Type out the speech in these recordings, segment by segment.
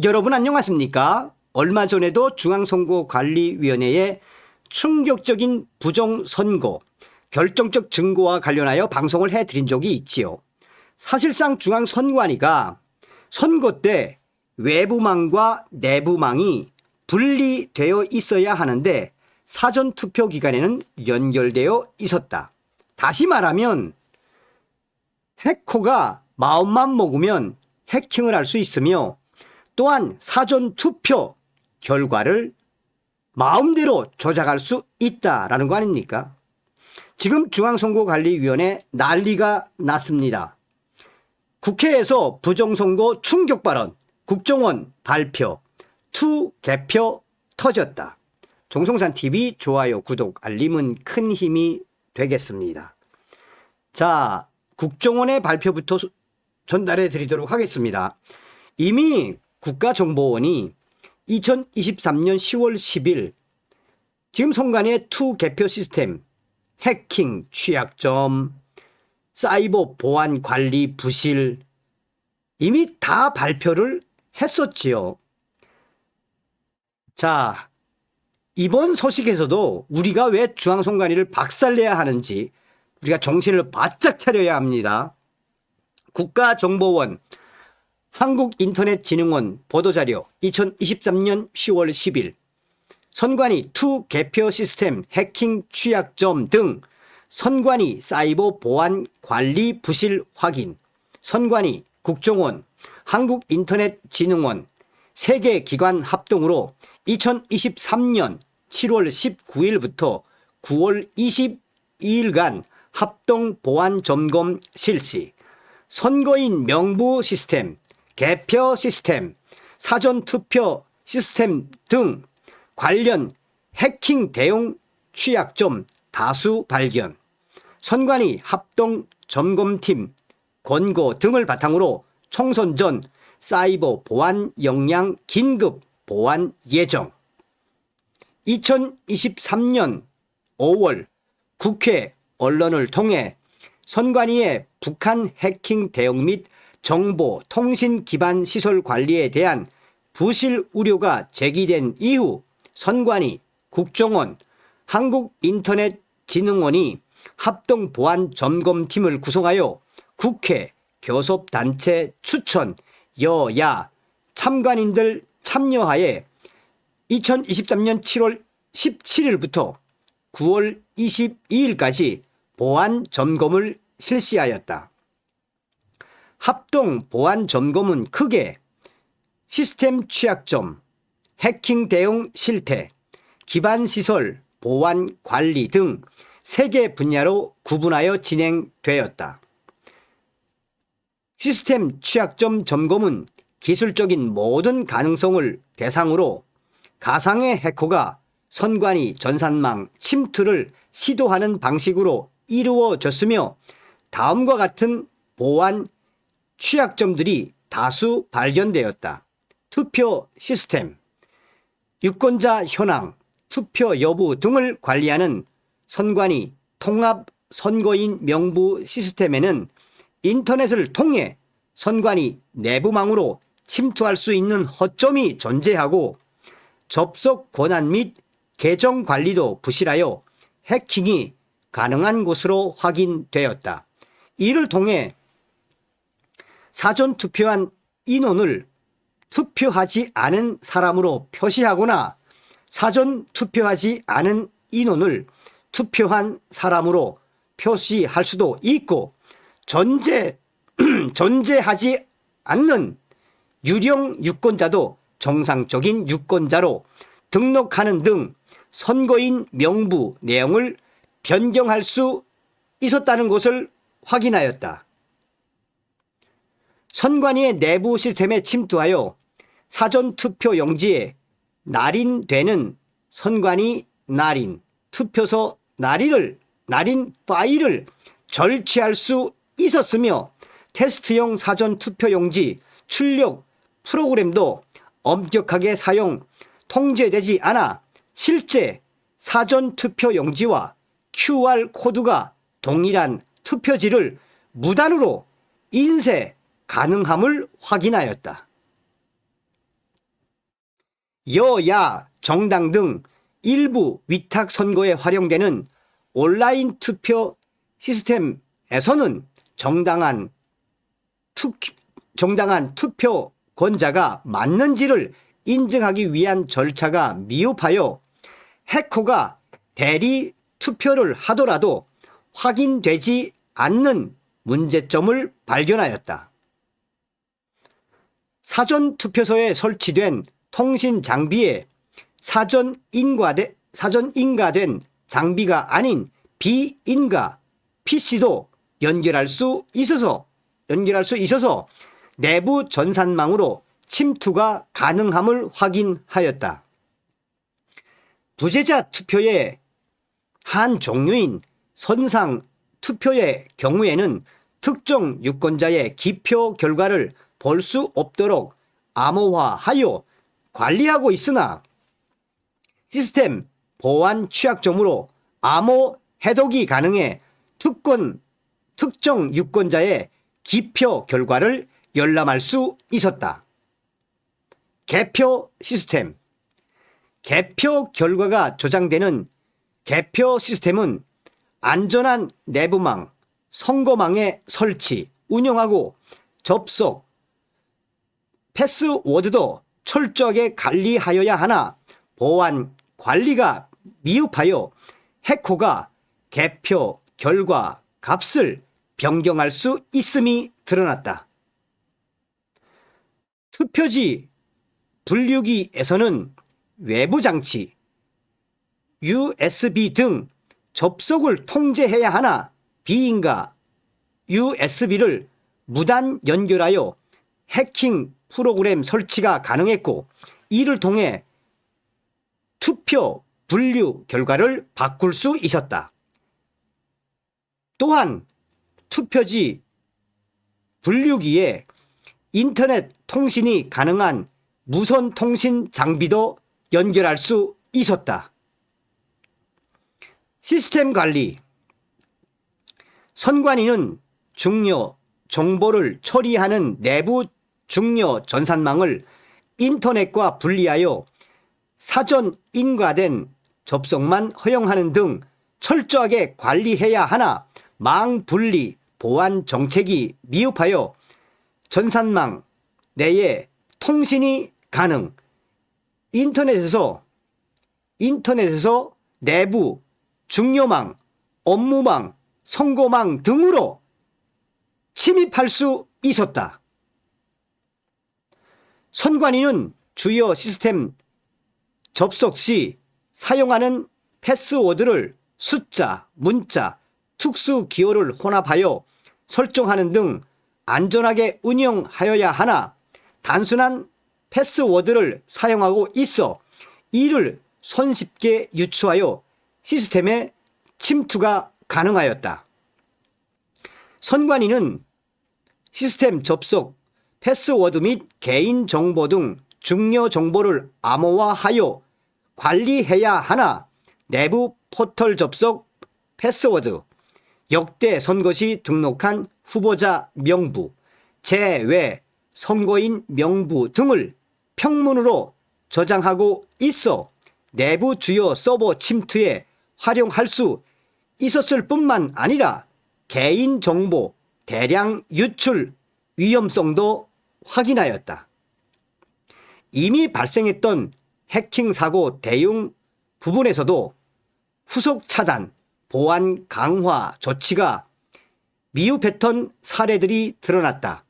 여러분 안녕하십니까? 얼마 전에도 중앙선거관리위원회의 충격적인 부정선거, 결정적 증거와 관련하여 방송을 해드린 적이 있지요. 사실상 중앙선관위가 선거 때 외부망과 내부망이 분리되어 있어야 하는데 사전투표 기간에는 연결되어 있었다. 다시 말하면 해커가 마음만 먹으면 해킹을 할 수 있으며 또한 사전투표 결과를 마음대로 조작할 수 있다라는 거 아닙니까? 지금 중앙선거관리위원회 난리가 났습니다. 국회에서 부정선거 충격 발언, 국정원 발표, 투 개표 터졌다. 정성산TV 좋아요, 구독, 알림은 큰 힘이 되겠습니다. 자, 국정원의 발표부터 전달해 드리도록 하겠습니다. 이미 국가정보원이 2023년 10월 10일 지금 선관위의 투 개표 시스템, 해킹 취약점, 사이버 보안 관리 부실 이미 다 발표를 했었지요. 자, 이번 소식에서도 우리가 왜 중앙선관위를 박살내야 하는지 우리가 정신을 바짝 차려야 합니다. 국가정보원 한국인터넷진흥원 보도자료 2023년 10월 10일 선관위 투 개표 시스템 해킹 취약점 등 선관위 사이버 보안 관리 부실 확인, 선관위, 국정원, 한국인터넷진흥원 세 개 기관 합동으로 2023년 7월 19일부터 9월 22일간 합동 보안 점검 실시, 선거인 명부 시스템, 개표 시스템, 사전투표 시스템 등 관련 해킹 대응 취약점 다수 발견, 선관위 합동 점검팀 권고 등을 바탕으로 총선 전 사이버 보안 역량 긴급 보완 예정. 2023년 5월 국회 언론을 통해 선관위의 북한 해킹 대응 및 정보 통신 기반 시설 관리에 대한 부실 우려가 제기된 이후 선관위, 국정원, 한국인터넷진흥원이 합동 보안 점검팀을 구성하여 국회, 교섭단체 추천, 여야, 참관인들 참여하에 2023년 7월 17일부터 9월 22일까지 보안 점검을 실시하였다. 합동 보안 점검은 크게 시스템 취약점, 해킹 대응 실태, 기반 시설 보안 관리 등 3개 분야로 구분하여 진행되었다. 시스템 취약점 점검은 기술적인 모든 가능성을 대상으로 가상의 해커가 선관위 전산망 침투를 시도하는 방식으로 이루어졌으며 다음과 같은 보안 취약점들이 다수 발견되었다. 투표 시스템, 유권자 현황, 투표 여부 등을 관리하는 선관위 통합 선거인 명부 시스템에는 인터넷을 통해 선관위 내부망으로 침투할 수 있는 허점이 존재하고 접속 권한 및 계정 관리도 부실하여 해킹이 가능한 것으로 확인되었다. 이를 통해 사전 투표한 인원을 투표하지 않은 사람으로 표시하거나 사전 투표하지 않은 인원을 투표한 사람으로 표시할 수도 있고 존재하지 않는 유령 유권자도 정상적인 유권자로 등록하는 등 선거인 명부 내용을 변경할 수 있었다는 것을 확인하였다. 선관위의 내부 시스템에 침투하여 사전투표 용지에 날인되는 선관위 날인, 투표소 날인 파일을 절취할 수 있었으며 테스트용 사전투표 용지 출력 프로그램도 엄격하게 사용 통제되지 않아 실제 사전투표 용지와 QR코드가 동일한 투표지를 무단으로 인쇄 가능함을 확인하였다. 여야 정당 등 일부 위탁 선거에 활용되는 온라인 투표 시스템에서는 정당한 투표권자가 맞는지를 인증하기 위한 절차가 미흡하여 해커가 대리 투표를 하더라도 확인되지 않는 문제점을 발견하였다. 사전 투표소에 설치된 통신 장비에 사전 인가된 장비가 아닌 비인가 PC도 연결할 수 있어서 내부 전산망으로 침투가 가능함을 확인하였다. 부재자 투표의 한 종류인 선상 투표의 경우에는 특정 유권자의 기표 결과를 볼 수 없도록 암호화하여 관리하고 있으나 시스템 보안 취약점으로 암호 해독이 가능해 특정 유권자의 기표 결과를 열람할 수 있었다. 개표 시스템. 개표 결과가 저장되는 개표 시스템은 안전한 내부망, 선거망의 설치, 운영하고 접속, 패스워드도 철저하게 관리하여야 하나 보안 관리가 미흡하여 해커가 개표 결과 값을 변경할 수 있음이 드러났다. 투표지 분류기에서는 외부 장치, USB 등 접속을 통제해야 하나 비인가 USB를 무단 연결하여 해킹 프로그램 설치가 가능했고 이를 통해 투표 분류 결과를 바꿀 수 있었다. 또한 투표지 분류기에 인터넷 통신이 가능한 무선 통신 장비도 연결할 수 있었다. 시스템 관리. 선관위는 중요 정보를 처리하는 내부 중요 전산망을 인터넷과 분리하여 사전 인가된 접속만 허용하는 등 철저하게 관리해야 하나 망 분리 보안 정책이 미흡하여 전산망 내에 통신이 가능, 인터넷에서 내부 중요망, 업무망, 선거망 등으로 침입할 수 있었다. 선관위는 주요 시스템 접속 시 사용하는 패스워드를 숫자, 문자, 특수 기호를 혼합하여 설정하는 등 안전하게 운영하여야 하나 단순한 패스워드를 사용하고 있어 이를 손쉽게 유추하여 시스템에 침투가 가능하였다. 선관위는 시스템 접속, 패스워드 및 개인정보 등 중요 정보를 암호화하여 관리해야 하나 내부 포털 접속 패스워드, 역대 선거 시 등록한 후보자 명부, 제외 선거인 명부 등을 평문으로 저장하고 있어 내부 주요 서버 침투에 활용할 수 있었을 뿐만 아니라 개인정보 대량 유출 위험성도 확인하였다. 이미 발생했던 해킹 사고 대응 부분에서도 후속 차단, 보안 강화 조치가 미흡했던 사례들이 드러났다.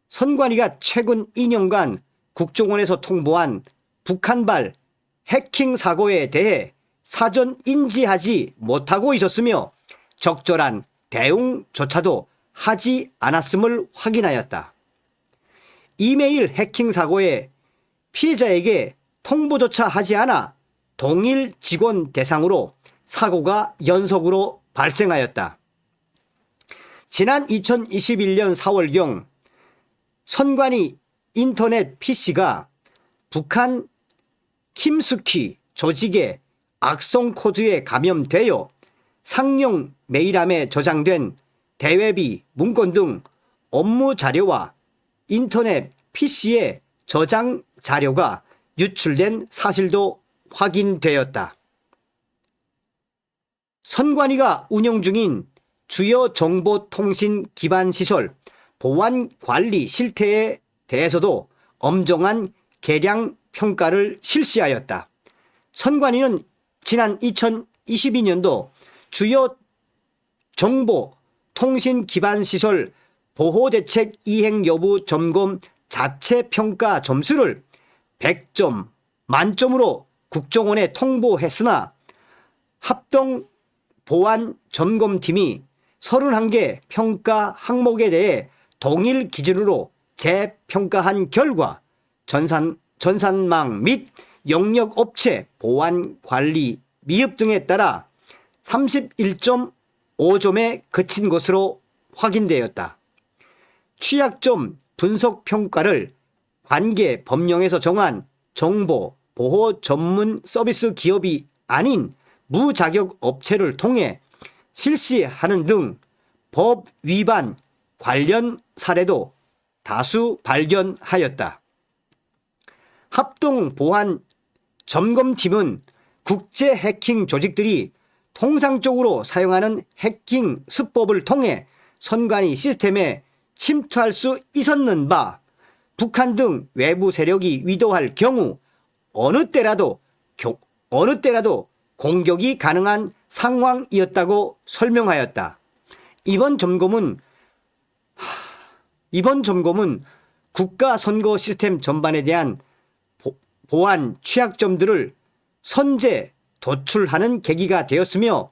선관위가 최근 2년간 국정원에서 통보한 북한발 해킹 사고에 대해 사전 인지하지 못하고 있었으며 적절한 대응조차도 하지 않았음을 확인하였다. 이메일 해킹 사고에 피해자에게 통보조차 하지 않아 동일 직원 대상으로 사고가 연속으로 발생하였다. 지난 2021년 4월경 선관위 인터넷 PC가 북한 킴스키 조직의 악성 코드에 감염되어 상용 메일함에 저장된 대외비, 문건 등 업무 자료와 인터넷 PC의 저장 자료가 유출된 사실도 확인되었다. 선관위가 운영 중인 주요 정보통신 기반 시설 보안 관리 실태에 대해서도 엄정한 개량 평가를 실시하였다. 선관위는 지난 2022년도 주요 정보 통신 기반 시설 보호대책 이행 여부 점검 자체 평가 점수를 100점 만점으로 국정원에 통보했으나 합동 보안 점검팀이 31개 평가 항목에 대해 동일 기준으로 재평가한 결과 전산망 및 영역업체 보안 관리 미흡 등에 따라 31.5점에 그친 것으로 확인되었다. 취약점 분석 평가를 관계 법령에서 정한 정보 보호 전문 서비스 기업이 아닌 무자격 업체를 통해 실시하는 등 법 위반 관련 사례도 다수 발견하였다. 합동 보안 점검팀은 국제 해킹 조직들이 통상적으로 사용하는 해킹 수법을 통해 선관위 시스템에 침투할 수 있었는 바 북한 등 외부 세력이 의도할 경우 어느 때라도 공격이 가능한 상황이었다고 설명하였다. 이번 점검은 국가 선거 시스템 전반에 대한 보안 취약점들을 선제 도출하는 계기가 되었으며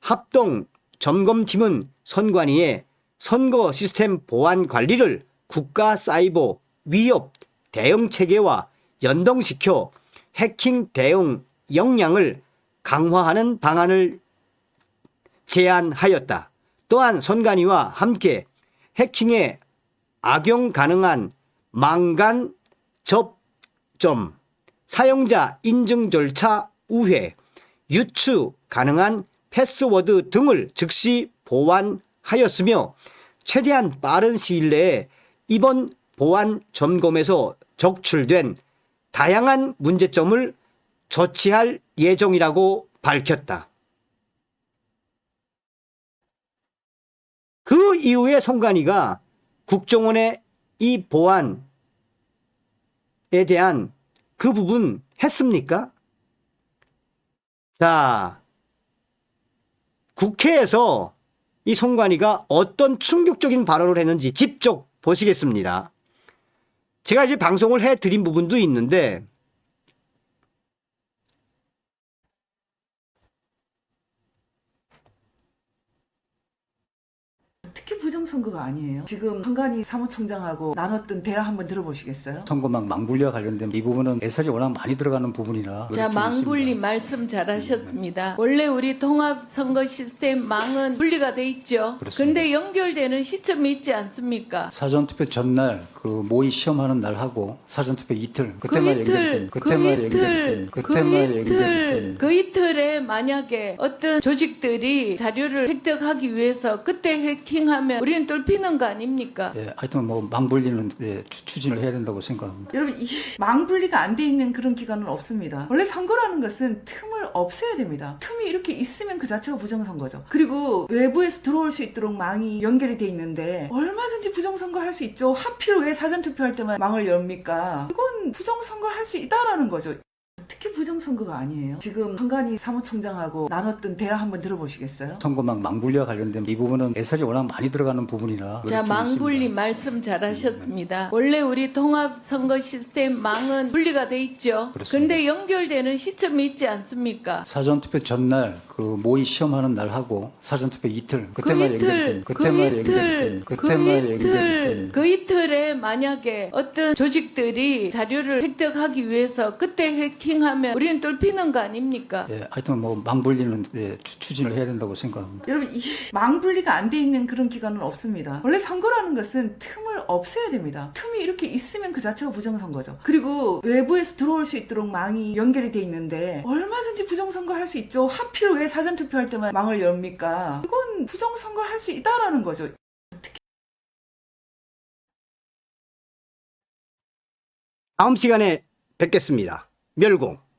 합동 점검팀은 선관위의 선거 시스템 보안 관리를 국가 사이버 위협 대응 체계와 연동시켜 해킹 대응 역량을 강화하는 방안을 제안하였다. 또한 선관위와 함께 해킹에 악용 가능한 망간 접점, 사용자 인증 절차 우회, 유추 가능한 패스워드 등을 즉시 보완하였으며 최대한 빠른 시일 내에 이번 보안 점검에서 적출된 다양한 문제점을 조치할 예정이라고 밝혔다. 그 이후에 선관위가 국정원의 이 보안에 대한 그 부분 했습니까? 자, 국회에서 이 선관위가 어떤 충격적인 발언을 했는지 직접 보시겠습니다. 제가 이제 방송을 해드린 부분도 있는데 특히 부정선거가 아니에요. 지금 선관위 사무총장하고 나눴던 대화 한번 들어보시겠어요? 선거망 망분리와 관련된 이 부분은 예산이 워낙 많이 들어가는 부분이라. 자, 망분리 말씀 잘하셨습니다. 원래 우리 통합선거 시스템 망은 분리가 돼 있죠. 그렇습니다. 그런데 연결되는 시점이 있지 않습니까? 사전투표 전날 그 모의 시험하는 날 하고 사전투표 이틀 그 그때만 그 이틀에 만약에 어떤 조직들이 자료를 획득하기 위해서 그때 해킹하면 우리는 뚫히는 거 아닙니까? 예, 하여튼 뭐 망분리는 추진을 해야 된다고 생각합니다. 여러분, 이 망분리가 안 돼 있는 그런 기관은 없습니다. 원래 선거라는 것은 틈을 없애야 됩니다. 틈이 이렇게 있으면 그 자체가 부정선거죠. 그리고 외부에서 들어올 수 있도록 망이 연결이 돼 있는데 얼마든지 부정선거 할 수 있죠. 하필 왜 사전투표할 때만 망을 엽니까? 이건 부정선거 할 수 있다라는 거죠. 특히 부정선거가 아니에요. 지금 선관위 사무총장하고 나눴던 대화 한번 들어보시겠어요? 선거망 망분리와 관련된 이 부분은 예산이 워낙 많이 들어가는 부분이라. 자, 망분리 말씀 잘하셨습니다. 원래 우리 통합선거 시스템 망은 분리가 돼 있죠. 그렇습니다. 그런데 연결되는 시점이 있지 않습니까? 사전투표 전날 그 모의 시험하는 날 하고 사전투표 이틀 그 이틀에 만약에 어떤 조직들이 자료를 획득하기 위해서 그때 해킹하면 우리는 뚫히는 거 아닙니까? 예, 하여튼 뭐 망분리는 추진을 해야 된다고 생각합니다. 여러분, 이 망분리가 안 돼 있는 그런 기관은 없습니다. 원래 선거라는 것은 틈을 없애야 됩니다. 틈이 이렇게 있으면 그 자체가 부정선거죠. 그리고 외부에서 들어올 수 있도록 망이 연결이 돼 있는데 얼마든지 부정선거 할 수 있죠. 하필 왜 사전투표할 때만 망을 엽니까? 이건 부정선거 할 수 있다라는 거죠. 다음 시간에 뵙겠습니다. 멸공.